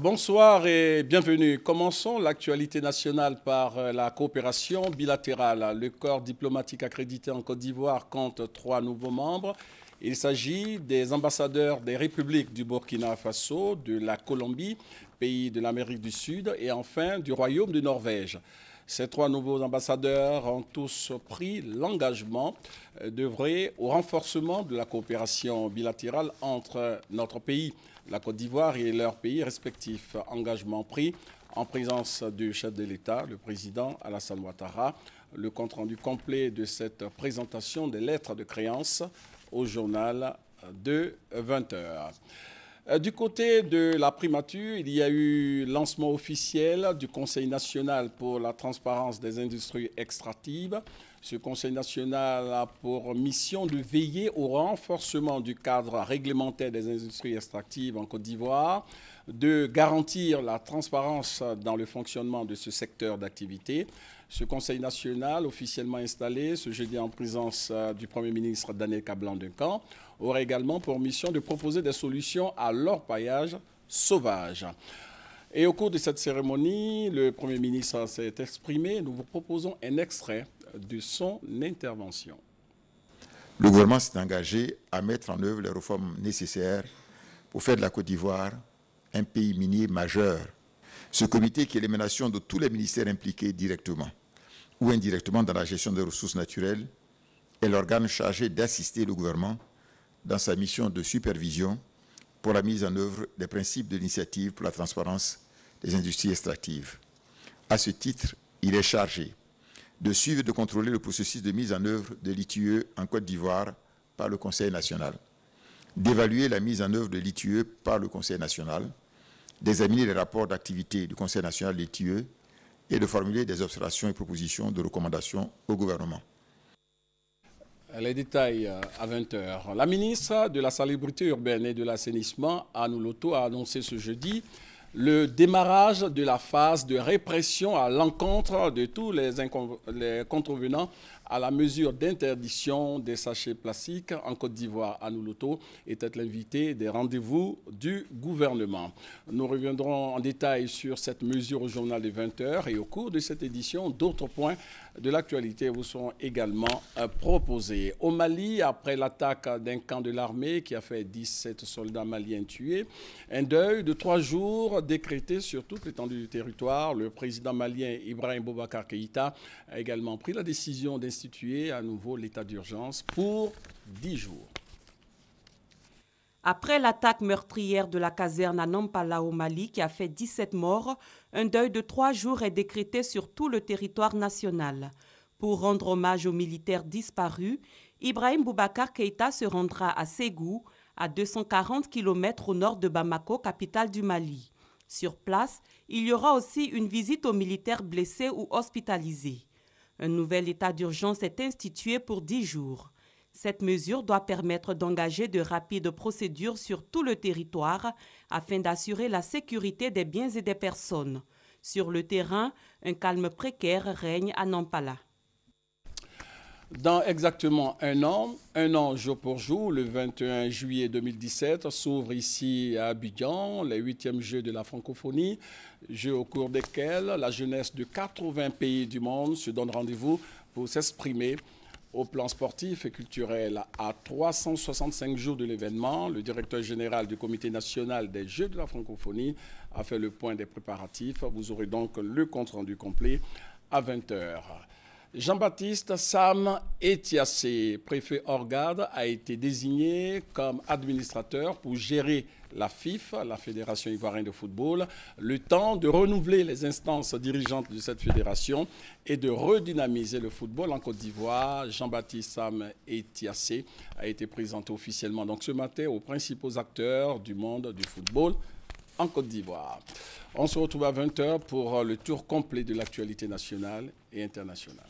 Bonsoir et bienvenue. Commençons l'actualité nationale par la coopération bilatérale. Le corps diplomatique accrédité en Côte d'Ivoire compte 3 nouveaux membres. Il s'agit des ambassadeurs des républiques du Burkina Faso, de la Colombie, pays de l'Amérique du Sud, et enfin du Royaume de Norvège. Ces 3 nouveaux ambassadeurs ont tous pris l'engagement d'œuvrer au renforcement de la coopération bilatérale entre notre pays, la Côte d'Ivoire, et leurs pays respectifs. Engagement pris en présence du chef de l'État, le président Alassane Ouattara. Le compte-rendu complet de cette présentation des lettres de créance au journal de 20 h. Du côté de la primature, il y a eu lancement officiel du Conseil national pour la transparence des industries extractives. Ce Conseil national a pour mission de veiller au renforcement du cadre réglementaire des industries extractives en Côte d'Ivoire, de garantir la transparence dans le fonctionnement de ce secteur d'activité. Ce Conseil national, officiellement installé ce jeudi en présence du Premier ministre Daniel Kablan-Duncan, aura également pour mission de proposer des solutions à l'orpaillage sauvage. Et au cours de cette cérémonie, le Premier ministre s'est exprimé. Nous vous proposons un extrait de son intervention. Le gouvernement s'est engagé à mettre en œuvre les réformes nécessaires pour faire de la Côte d'Ivoire un pays minier majeur. Ce comité, qui est l'émanation de tous les ministères impliqués directement ou indirectement dans la gestion des ressources naturelles, est l'organe chargé d'assister le gouvernement dans sa mission de supervision pour la mise en œuvre des principes de l'initiative pour la transparence des industries extractives. À ce titre, il est chargé de suivre et de contrôler le processus de mise en œuvre de l'ITUE en Côte d'Ivoire par le Conseil national, d'évaluer la mise en œuvre de l'ITUE par le Conseil national, d'examiner les rapports d'activité du Conseil national de l'ITUE et de formuler des observations et propositions de recommandations au gouvernement. Les détails à 20 h. La ministre de la Salubrité urbaine et de l'Assainissement, Anne Loto, a annoncé ce jeudi le démarrage de la phase de répression à l'encontre de tous les contrevenants à la mesure d'interdiction des sachets plastiques en Côte d'Ivoire. Anne Loto était l'invité des rendez-vous du gouvernement. Nous reviendrons en détail sur cette mesure au journal de 20 h et au cours de cette édition, d'autres points de l'actualité vous seront également proposés. Au Mali, après l'attaque d'un camp de l'armée qui a fait 17 soldats maliens tués, un deuil de 3 jours décrété sur toute l'étendue du territoire. Le président malien Ibrahim Boubacar Keïta a également pris la décision d'instituer à nouveau l'état d'urgence pour 10 jours. Après l'attaque meurtrière de la caserne à Nampala au Mali qui a fait 17 morts, un deuil de 3 jours est décrété sur tout le territoire national. Pour rendre hommage aux militaires disparus, Ibrahim Boubacar Keïta se rendra à Ségou, à 240 km au nord de Bamako, capitale du Mali. Sur place, il y aura aussi une visite aux militaires blessés ou hospitalisés. Un nouvel état d'urgence est institué pour 10 jours. Cette mesure doit permettre d'engager de rapides procédures sur tout le territoire afin d'assurer la sécurité des biens et des personnes. Sur le terrain, un calme précaire règne à Nampala. Dans exactement un an jour pour jour, le 21 juillet 2017, s'ouvrent ici à Abidjan les 8e Jeux de la francophonie, jeux au cours desquels la jeunesse de 80 pays du monde se donne rendez-vous pour s'exprimer au plan sportif et culturel. À 365 jours de l'événement, le directeur général du Comité national des Jeux de la francophonie a fait le point des préparatifs. Vous aurez donc le compte-rendu complet à 20 h. Jean-Baptiste Sam Etiassé, préfet Orgade, a été désigné comme administrateur pour gérer la FIF, la Fédération ivoirienne de football, le temps de renouveler les instances dirigeantes de cette fédération et de redynamiser le football en Côte d'Ivoire. Jean-Baptiste Sam Etiassé a été présenté officiellement donc ce matin aux principaux acteurs du monde du football en Côte d'Ivoire. On se retrouve à 20 h pour le tour complet de l'actualité nationale et internationale.